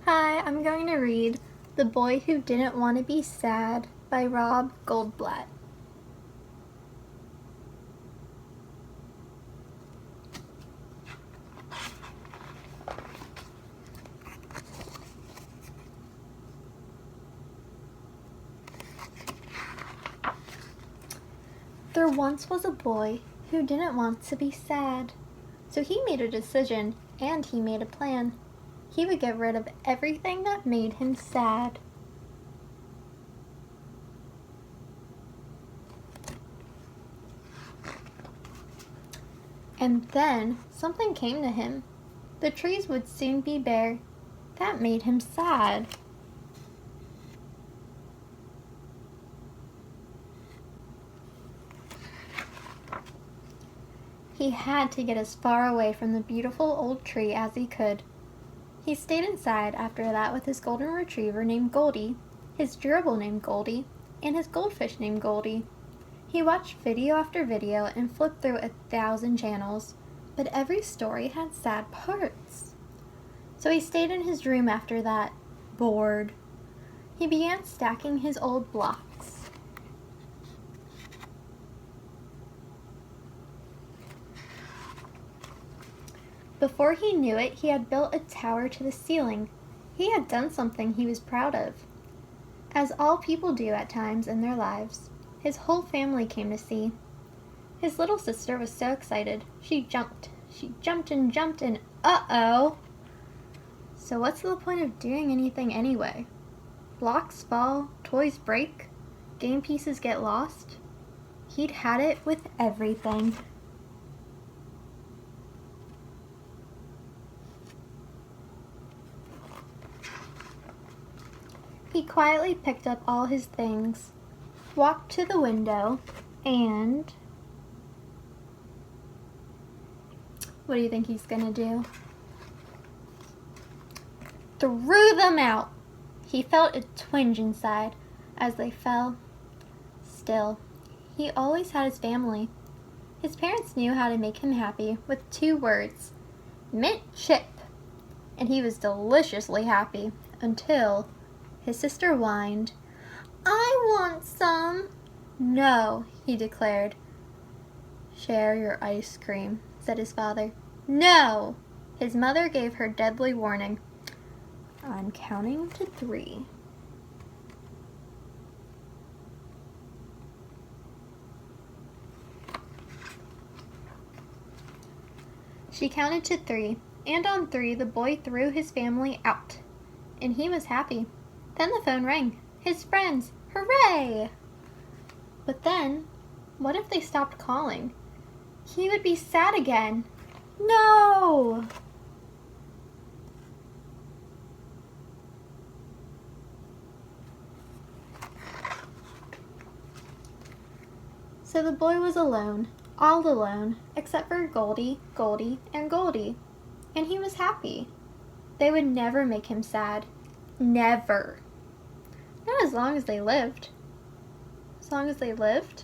Hi, I'm going to read The Boy Who Didn't Want to Be Sad by Rob Goldblatt. There once was a boy who didn't want to be sad. So he made a decision and he made a plan. He would get rid of everything that made him sad. And then something came to him. The trees would soon be bare. That made him sad. He had to get as far away from the beautiful old tree as he could. He stayed inside after that with his golden retriever named Goldie, his gerbil named Goldie, and his goldfish named Goldie. He watched video after video and flipped through 1,000 channels, but every story had sad parts. So he stayed in his room after that, bored. He began stacking his old blocks. Before he knew it, he had built a tower to the ceiling. He had done something he was proud of. As all people do at times in their lives, his whole family came to see. His little sister was so excited. She jumped and jumped and uh-oh! So what's the point of doing anything anyway? Blocks fall, toys break, game pieces get lost. He'd had it with everything. He quietly picked up all his things, walked to the window, and what do you think he's gonna do? Threw them out! He felt a twinge inside as they fell. Still, he always had his family. His parents knew how to make him happy with 2 words, mint chip, and he was deliciously happy until his sister whined. "I want some." "No," he declared. "Share your ice cream," said his father. "No!" His mother gave her deadly warning. "I'm counting to 3. She counted to 3, and on 3 the boy threw his family out, and he was happy. Then the phone rang. His friends! Hooray! But then, what if they stopped calling? He would be sad again. No! So the boy was alone, all alone, except for Goldie, Goldie, and Goldie. And he was happy. They would never make him sad. Never. Not as long as they lived. As long as they lived?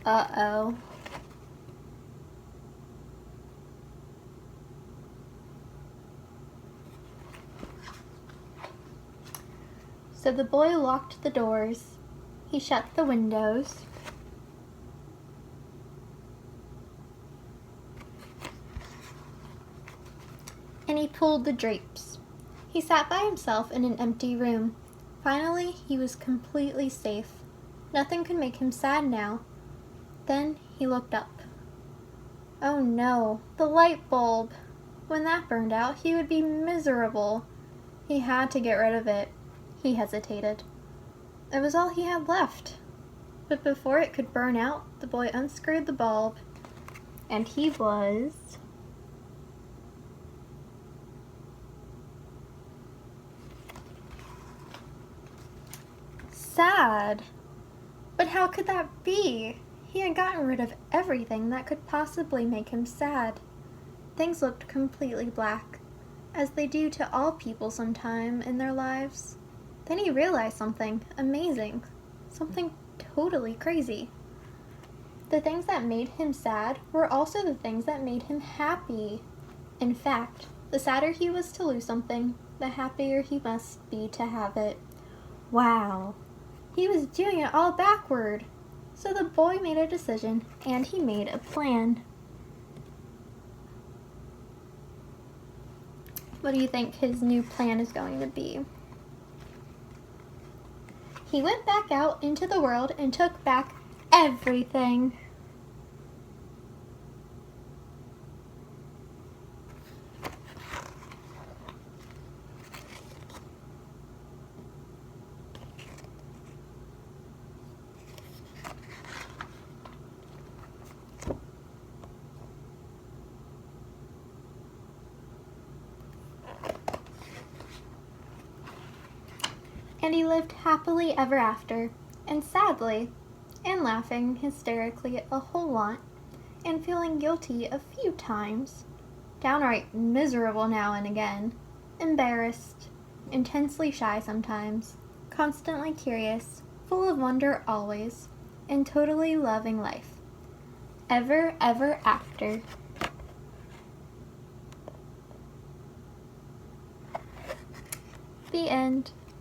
Uh-oh. So the boy locked the doors. He shut the windows. And he pulled the drapes. He sat by himself in an empty room. Finally, he was completely safe. Nothing could make him sad now. Then he looked up. Oh no, the light bulb! When that burned out, he would be miserable. He had to get rid of it. He hesitated. It was all he had left. But before it could burn out, the boy unscrewed the bulb, and he was sad. But how could that be? He had gotten rid of everything that could possibly make him sad. Things looked completely black, as they do to all people sometime in their lives. Then he realized something amazing, something totally crazy. The things that made him sad were also the things that made him happy. In fact, the sadder he was to lose something, the happier he must be to have it. Wow, he was doing it all backward. So the boy made a decision, and he made a plan. What do you think his new plan is going to be? He went back out into the world and took back everything. And he lived happily ever after, and sadly, and laughing hysterically a whole lot, and feeling guilty a few times, downright miserable now and again, embarrassed, intensely shy sometimes, constantly curious, full of wonder always, and totally loving life. Ever after. The end.